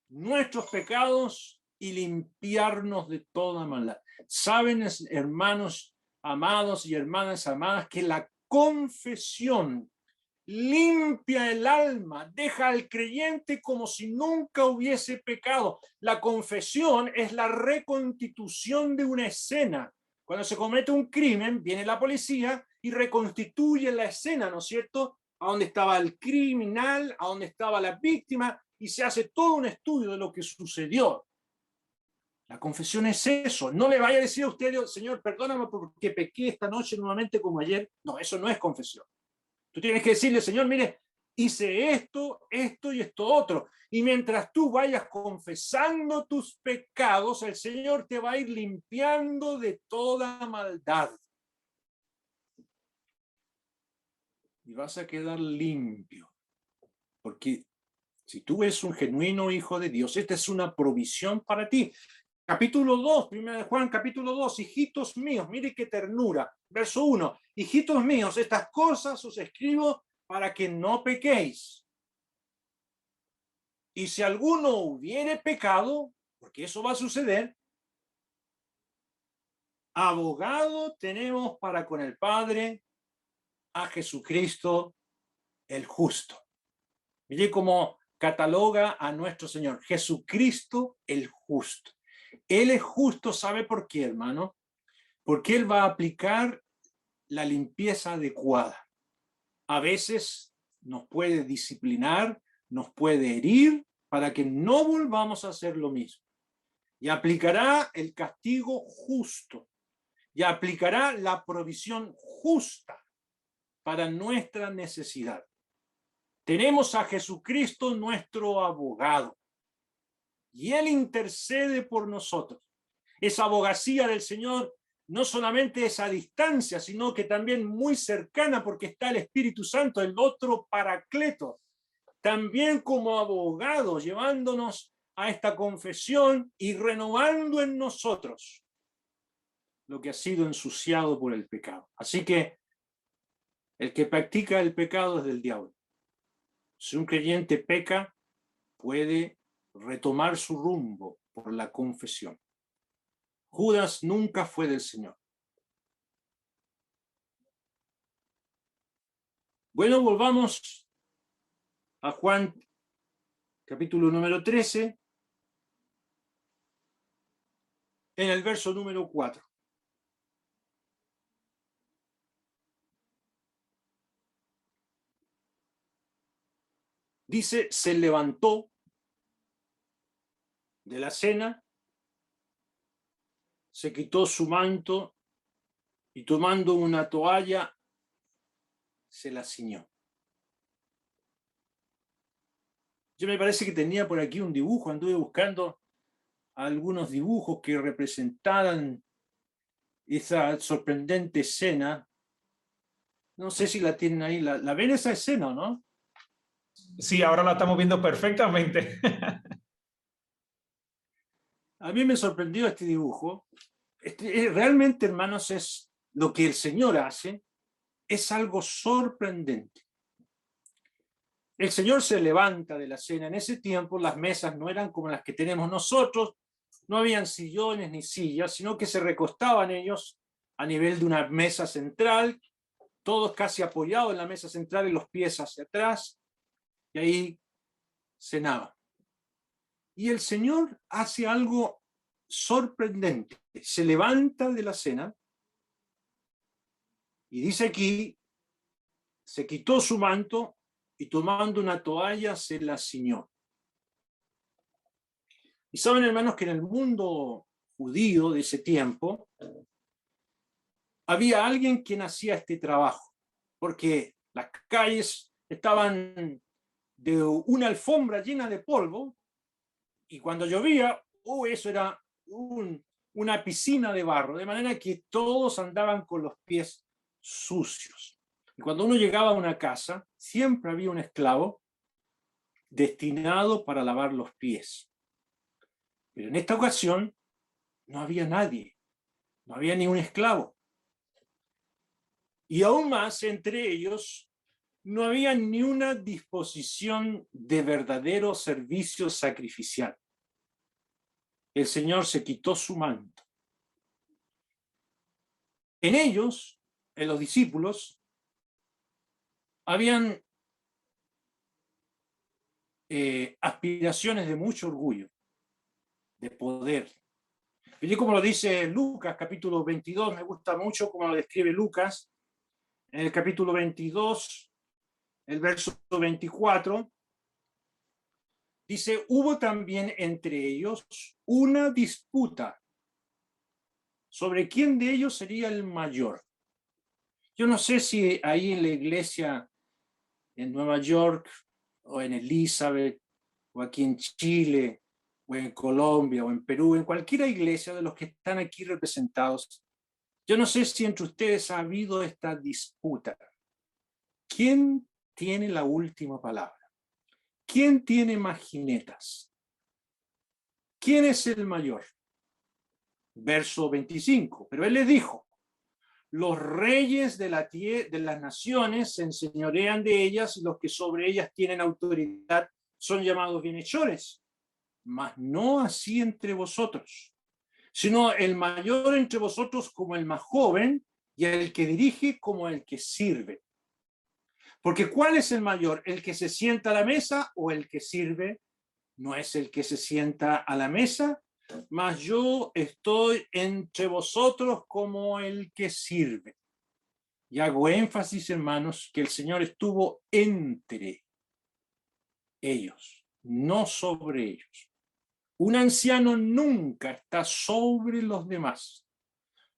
nuestros pecados y limpiarnos de toda maldad. Saben, hermanos amados y hermanas amadas, que la confesión limpia el alma, deja al creyente como si nunca hubiese pecado. La confesión es la reconstitución de una escena. Cuando se comete un crimen, viene la policía y reconstituye la escena, ¿no es cierto? A dónde estaba el criminal, a dónde estaba la víctima, y se hace todo un estudio de lo que sucedió. La confesión es eso. No le vaya a decir a usted, Señor, perdóname porque pequé esta noche nuevamente como ayer. No, eso no es confesión. Tú tienes que decirle, Señor, mire, hice esto, esto y esto otro. Y mientras tú vayas confesando tus pecados, el Señor te va a ir limpiando de toda maldad. Y vas a quedar limpio. Porque si tú eres un genuino hijo de Dios, esta es una provisión para ti. Capítulo 2, 1 de Juan, capítulo 2, hijitos míos, mire qué ternura. Verso 1, hijitos míos, estas cosas os escribo para que no pequéis. Y si alguno hubiere pecado, porque eso va a suceder, abogado tenemos para con el Padre a Jesucristo el justo. Mire cómo cataloga a nuestro Señor, Jesucristo el justo. Él es justo, ¿sabe por qué, hermano? Porque Él va a aplicar la limpieza adecuada. A veces nos puede disciplinar, nos puede herir para que no volvamos a hacer lo mismo. Y aplicará el castigo justo. Y aplicará la provisión justa para nuestra necesidad. Tenemos a Jesucristo nuestro abogado. Y Él intercede por nosotros. Esa abogacía del Señor no solamente es a distancia, sino que también muy cercana, porque está el Espíritu Santo, el otro Paracleto, también como abogado, llevándonos a esta confesión y renovando en nosotros lo que ha sido ensuciado por el pecado. Así que el que practica el pecado es del diablo. Si un creyente peca, puede retomar su rumbo por la confesión. Judas nunca fue del Señor. Bueno, volvamos a Juan, capítulo número 13, en el verso número 4. Dice, se levantó de la cena, se quitó su manto y tomando una toalla, se la ciñó. Yo me parece que tenía por aquí un dibujo, anduve buscando algunos dibujos que representaran esa sorprendente escena. No sé si la tienen ahí, ¿la ven esa escena o no? Sí, ahora la estamos viendo perfectamente. A mí me sorprendió este dibujo. Realmente, hermanos, es lo que el Señor hace, es algo sorprendente. El Señor se levanta de la cena. En ese tiempo las mesas no eran como las que tenemos nosotros, no habían sillones ni sillas, sino que se recostaban ellos a nivel de una mesa central, todos casi apoyados en la mesa central y los pies hacia atrás, y ahí cenaban. Y el Señor hace algo sorprendente. Se levanta de la cena y dice aquí, se quitó su manto y tomando una toalla se la ciñó. Y saben, hermanos, que en el mundo judío de ese tiempo había alguien quien hacía este trabajo, porque las calles estaban de una alfombra llena de polvo y cuando llovía, eso era una piscina de barro, de manera que todos andaban con los pies sucios. Y cuando uno llegaba a una casa, siempre había un esclavo destinado para lavar los pies. Pero en esta ocasión no había nadie, no había ni un esclavo. Y aún más, entre ellos, no había ni una disposición de verdadero servicio sacrificial. El Señor se quitó su manto. En ellos, en los discípulos, habían aspiraciones de mucho orgullo, de poder. Y como lo dice Lucas, capítulo 22, me gusta mucho como lo describe Lucas, en el capítulo 22, el verso 24, Dice, hubo también entre ellos una disputa sobre quién de ellos sería el mayor. Yo no sé si ahí en la iglesia en Nueva York o en Elizabeth o aquí en Chile o en Colombia o en Perú, en cualquier iglesia de los que están aquí representados, yo no sé si entre ustedes ha habido esta disputa. ¿Quién tiene la última palabra? ¿Quién tiene más jinetas? ¿Quién es el mayor? Verso 25. Pero él les dijo, los reyes de las naciones se enseñorean de ellas y los que sobre ellas tienen autoridad son llamados bienhechores, mas no así entre vosotros, sino el mayor entre vosotros como el más joven y el que dirige como el que sirve. Porque ¿cuál es el mayor? ¿El que se sienta a la mesa o el que sirve? No es el que se sienta a la mesa, mas yo estoy entre vosotros como el que sirve. Y hago énfasis, hermanos, que el Señor estuvo entre ellos, no sobre ellos. Un anciano nunca está sobre los demás.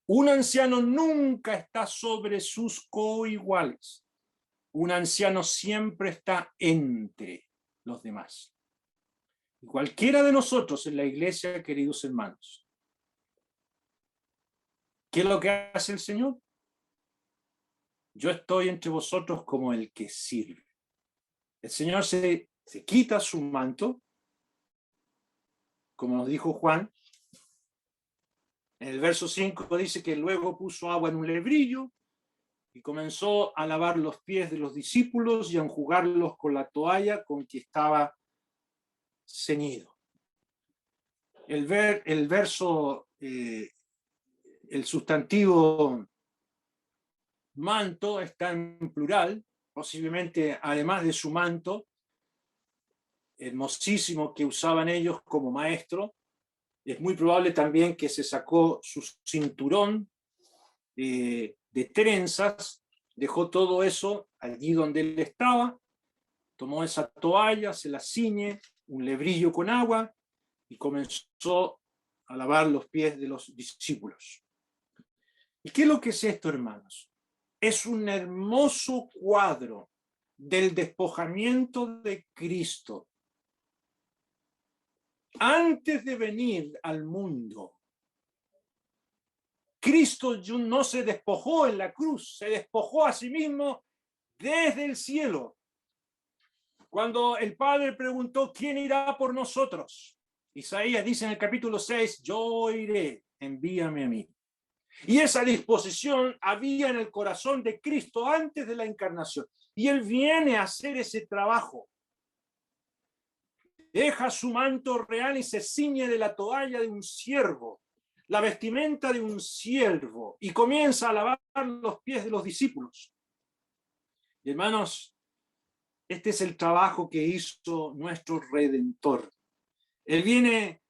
Un anciano nunca está sobre sus coiguales. Un anciano siempre está entre los demás. Y cualquiera de nosotros en la iglesia, queridos hermanos, ¿qué es lo que hace el Señor? Yo estoy entre vosotros como el que sirve. El Señor se quita su manto, como nos dijo Juan. En el verso 5 dice que luego puso agua en un lebrillo y comenzó a lavar los pies de los discípulos y a enjugarlos con la toalla con que estaba ceñido. El verso, el sustantivo manto está en plural, posiblemente además de su manto, hermosísimo que usaban ellos como maestro, es muy probable también que se sacó su cinturón de trenzas, dejó todo eso allí donde él estaba, tomó esa toalla, se la ciñe, un lebrillo con agua y comenzó a lavar los pies de los discípulos. ¿Y qué es lo que es esto, hermanos? Es un hermoso cuadro del despojamiento de Cristo. Antes de venir al mundo, Cristo no se despojó en la cruz, se despojó a sí mismo desde el cielo. Cuando el Padre preguntó, ¿quién irá por nosotros? Isaías dice en el capítulo 6, yo iré, envíame a mí. Y esa disposición había en el corazón de Cristo antes de la encarnación. Y Él viene a hacer ese trabajo. Deja su manto real y se ciñe de la toalla de un siervo, la vestimenta de un siervo, y comienza a lavar los pies de los discípulos. Y hermanos, este es el trabajo que hizo nuestro Redentor. Él viene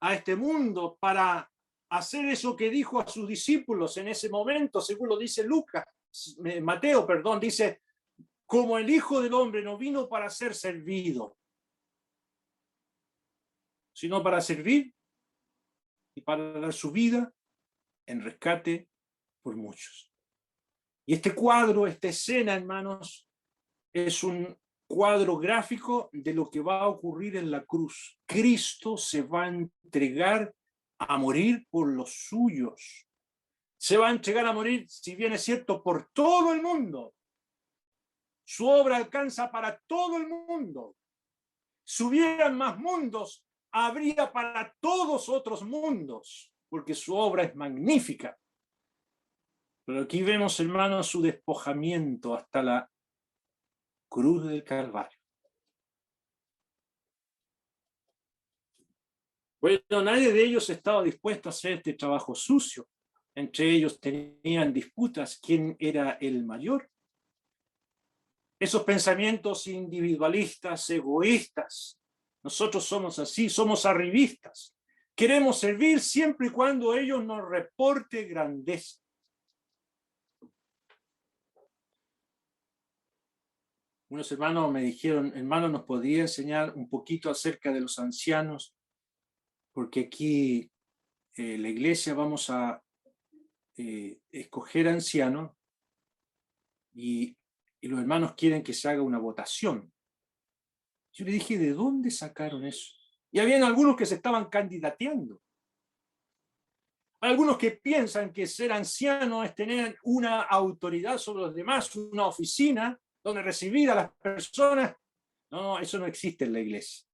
a este mundo para hacer eso que dijo a sus discípulos en ese momento, según lo dice Mateo, dice, como el Hijo del Hombre no vino para ser servido, sino para servir y para dar su vida en rescate por muchos. Y este cuadro, esta escena, hermanos, es un cuadro gráfico de lo que va a ocurrir en la cruz. Cristo se va a entregar a morir por los suyos. Se va a entregar a morir, si bien es cierto, por todo el mundo. Su obra alcanza para todo el mundo. Si hubieran más mundos, habría para todos otros mundos, porque su obra es magnífica. Pero aquí vemos, hermanos, su despojamiento hasta la cruz del Calvario. Bueno, nadie de ellos estaba dispuesto a hacer este trabajo sucio. Entre ellos tenían disputas quién era el mayor. Esos pensamientos individualistas, egoístas. Nosotros somos así, somos arribistas. Queremos servir siempre y cuando ellos nos reporte grandeza. Unos hermanos me dijeron, hermano, ¿nos podría enseñar un poquito acerca de los ancianos? Porque aquí la iglesia vamos a escoger ancianos y los hermanos quieren que se haga una votación. Yo le dije, ¿de dónde sacaron eso? Y habían algunos que se estaban candidateando. Algunos que piensan que ser anciano es tener una autoridad sobre los demás, una oficina donde recibir a las personas. No, eso no existe en la iglesia.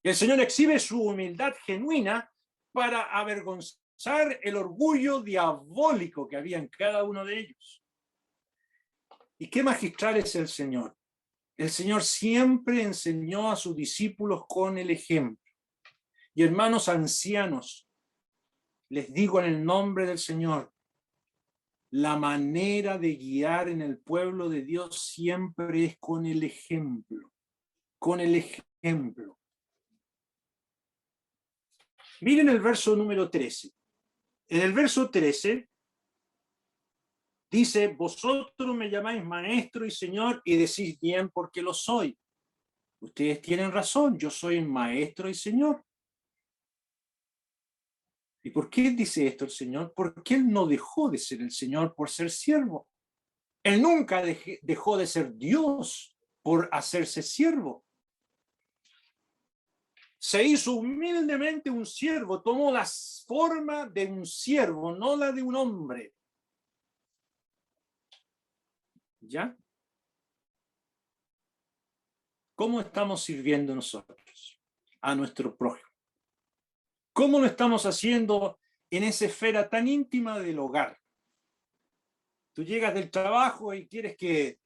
El Señor exhibe su humildad genuina para avergonzar el orgullo diabólico que había en cada uno de ellos. ¿Y qué magistral es el Señor? El Señor siempre enseñó a sus discípulos con el ejemplo. Y hermanos ancianos, les digo en el nombre del Señor, la manera de guiar en el pueblo de Dios siempre es con el ejemplo. Con el ejemplo. Miren el verso número 13. En el verso 13 dice, vosotros me llamáis maestro y señor y decís bien porque lo soy. Ustedes tienen razón, yo soy maestro y señor. ¿Y por qué dice esto el Señor? Porque Él no dejó de ser el Señor por ser siervo. Él nunca dejó de ser Dios por hacerse siervo. Se hizo humildemente un siervo, tomó la forma de un siervo, no la de un hombre. ¿Ya? ¿Cómo estamos sirviendo nosotros a nuestro prójimo? ¿Cómo lo estamos haciendo en esa esfera tan íntima del hogar? Tú llegas del trabajo y quieres que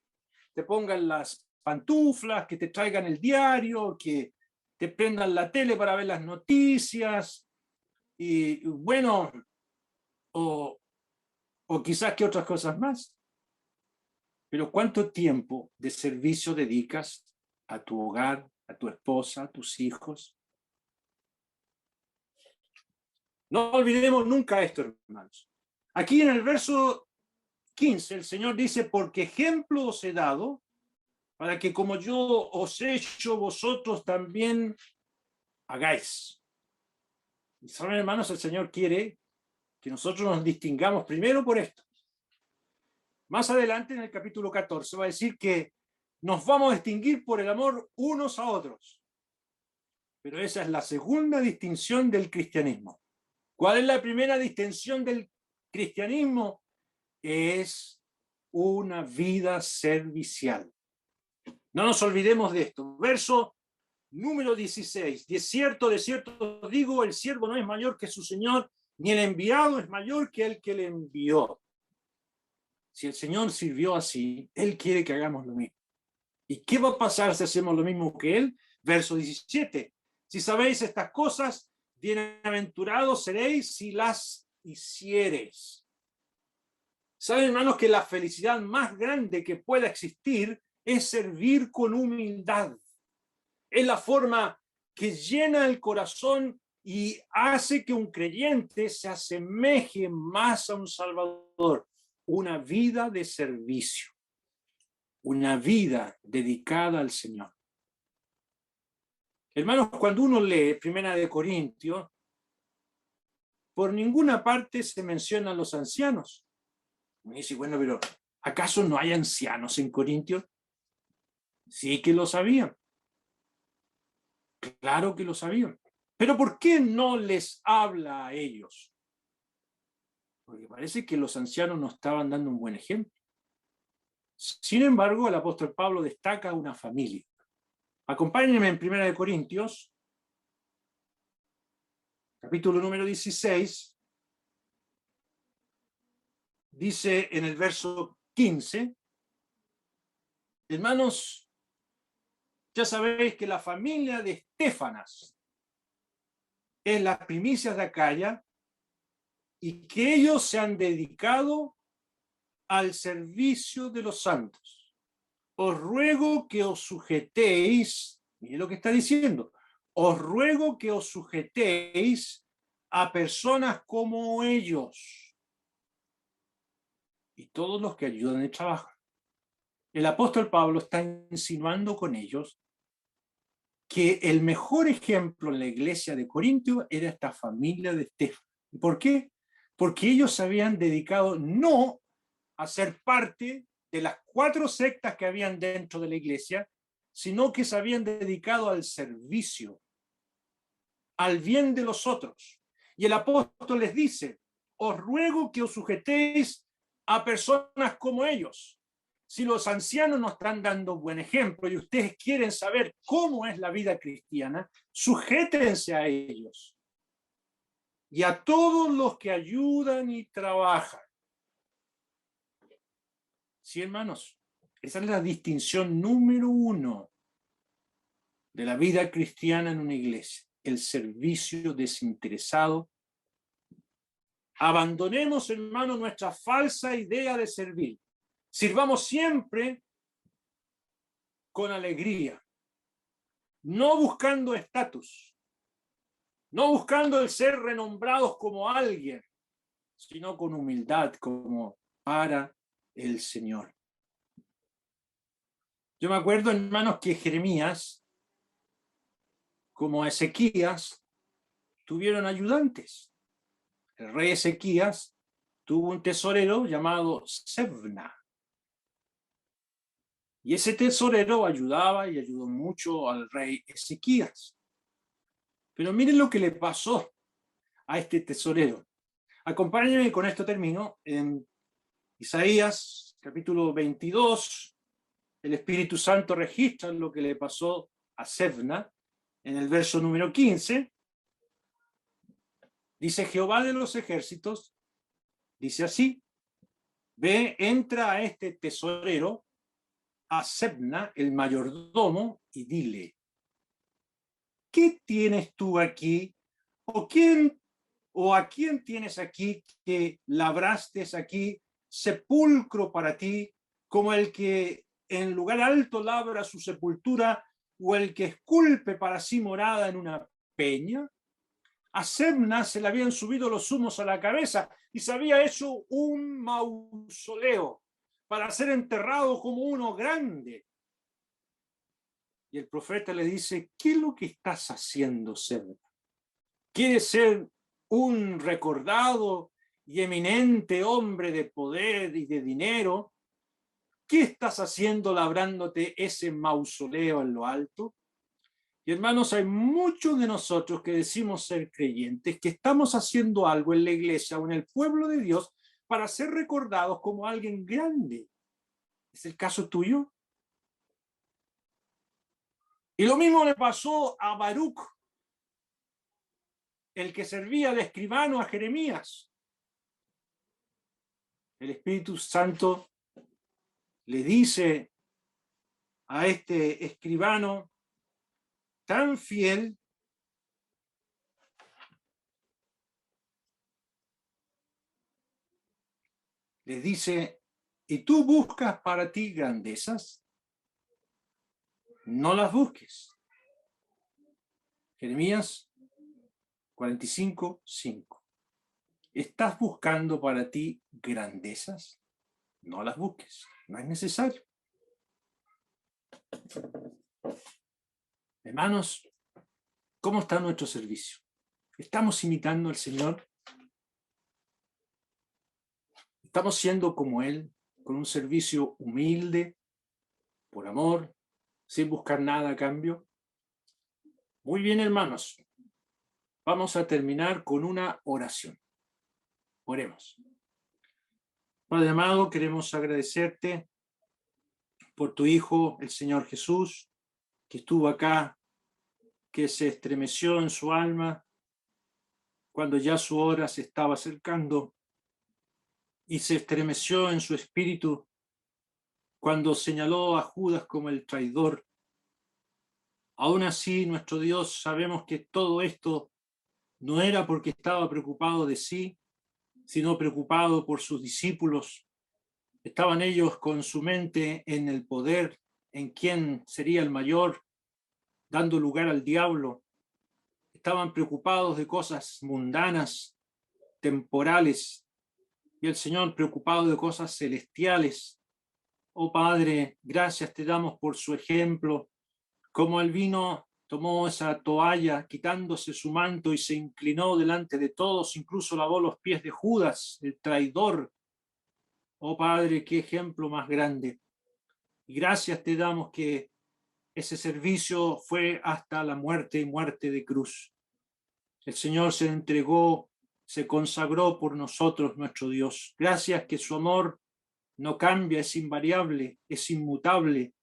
te pongan las pantuflas, que te traigan el diario, que te prendan la tele para ver las noticias, y bueno, o quizás que otras cosas más. Pero ¿cuánto tiempo de servicio dedicas a tu hogar, a tu esposa, a tus hijos? No olvidemos nunca esto, hermanos. Aquí en el verso 15, el Señor dice, porque ejemplo os he dado, para que como yo os he hecho, vosotros también hagáis. Y saben, hermanos, el Señor quiere que nosotros nos distingamos primero por esto. Más adelante, en el capítulo 14, va a decir que nos vamos a distinguir por el amor unos a otros. Pero esa es la segunda distinción del cristianismo. ¿Cuál es la primera distinción del cristianismo? Es una vida servicial. No nos olvidemos de esto. Verso número 16. De cierto digo, el siervo no es mayor que su señor, ni el enviado es mayor que el que le envió. Si el Señor sirvió así, Él quiere que hagamos lo mismo. ¿Y qué va a pasar si hacemos lo mismo que Él? Verso 17. Si sabéis estas cosas, bienaventurados seréis si las hiciereis. Saben, hermanos, que la felicidad más grande que pueda existir es servir con humildad. Es la forma que llena el corazón y hace que un creyente se asemeje más a un Salvador. Una vida de servicio, una vida dedicada al Señor. Hermanos, cuando uno lee Primera de Corintios, por ninguna parte se mencionan los ancianos. Me dice, bueno, pero ¿acaso no hay ancianos en Corintios? Sí que lo sabían. Claro que lo sabían. Pero ¿por qué no les habla a ellos? Porque parece que los ancianos no estaban dando un buen ejemplo. Sin embargo, el apóstol Pablo destaca una familia. Acompáñenme en 1 Corintios, capítulo número 16, dice en el verso 15, hermanos, ya sabéis que la familia de Estéfanas es las primicias de Acaya y que ellos se han dedicado al servicio de los santos. Os ruego que os sujetéis, mire lo que está diciendo, os ruego que os sujetéis a personas como ellos y todos los que ayudan en el trabajo. el apóstol Pablo está insinuando con ellos que el mejor ejemplo en la iglesia de Corintio era esta familia de Estéfano. ¿Por qué? Porque ellos se habían dedicado no a ser parte de las 4 sectas que habían dentro de la iglesia, sino que se habían dedicado al servicio, al bien de los otros. Y el apóstol les dice, os ruego que os sujetéis a personas como ellos. Si los ancianos nos están dando buen ejemplo y ustedes quieren saber cómo es la vida cristiana, sujétense a ellos. Y a todos los que ayudan y trabajan. Sí, hermanos, esa es la distinción número 1 de la vida cristiana en una iglesia, el servicio desinteresado. Abandonemos, hermanos, nuestra falsa idea de servir. Sirvamos siempre con alegría, no buscando estatus, no buscando el ser renombrados como alguien, sino con humildad como para el Señor. Yo me acuerdo, hermanos, que Jeremías, como Ezequías, tuvieron ayudantes. El rey Ezequías tuvo un tesorero llamado Sebna. Y ese tesorero ayudaba y ayudó mucho al rey Ezequías. Pero miren lo que le pasó a este tesorero. Acompáñenme, con esto termino, en Isaías capítulo 22, el Espíritu Santo registra lo que le pasó a Sebna en el verso número 15. Dice Jehová de los ejércitos, dice así, ve, entra a este tesorero, a Sebna, el mayordomo, y dile, ¿qué tienes tú aquí? ¿O a quién tienes aquí que labraste aquí sepulcro para ti, como el que en lugar alto labra su sepultura, o el que esculpe para sí morada en una peña? A Sebna se le habían subido los humos a la cabeza y se había hecho un mausoleo para ser enterrado como uno grande. Y el profeta le dice, ¿qué es lo que estás haciendo, Sebna? ¿Quieres ser un recordado y eminente hombre de poder y de dinero? ¿Qué estás haciendo labrándote ese mausoleo en lo alto? Y hermanos, hay muchos de nosotros que decimos ser creyentes, que estamos haciendo algo en la iglesia o en el pueblo de Dios para ser recordados como alguien grande. ¿Es el caso tuyo? Y lo mismo le pasó a Baruch, el que servía de escribano a Jeremías. El Espíritu Santo le dice a este escribano tan fiel, le dice, ¿y tú buscas para ti grandezas? No las busques. Jeremías 45:5. ¿Estás buscando para ti grandezas? No las busques, no es necesario. Hermanos, ¿cómo está nuestro servicio? ¿Estamos imitando al Señor? ¿Estamos siendo como Él, con un servicio humilde, por amor, sin buscar nada a cambio? Muy bien, hermanos. Vamos a terminar con una oración. Oremos. Padre amado, queremos agradecerte por tu Hijo, el Señor Jesús, que estuvo acá, que se estremeció en su alma cuando ya su hora se estaba acercando, y se estremeció en su espíritu cuando señaló a Judas como el traidor. Aún así, nuestro Dios, sabemos que todo esto no era porque estaba preocupado de sí, sino preocupado por sus discípulos. Estaban ellos con su mente en el poder, en quién sería el mayor, dando lugar al diablo. Estaban preocupados de cosas mundanas, temporales, y el Señor preocupado de cosas celestiales. Oh Padre, gracias te damos por su ejemplo, como él vino, tomó esa toalla, quitándose su manto y se inclinó delante de todos, incluso lavó los pies de Judas, el traidor. Oh Padre, qué ejemplo más grande. Y gracias te damos que ese servicio fue hasta la muerte y muerte de cruz. El Señor se entregó, se consagró por nosotros, nuestro Dios. Gracias que su amor no cambia, es invariable, es inmutable.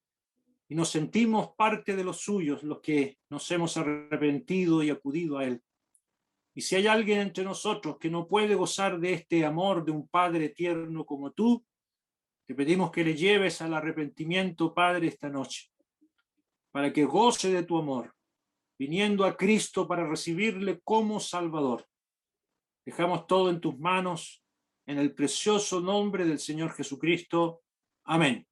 Y nos sentimos parte de los suyos, los que nos hemos arrepentido y acudido a Él. Y si hay alguien entre nosotros que no puede gozar de este amor de un Padre tierno como tú, te pedimos que le lleves al arrepentimiento, Padre, esta noche, para que goce de tu amor, viniendo a Cristo para recibirle como Salvador. Dejamos todo en tus manos, en el precioso nombre del Señor Jesucristo. Amén.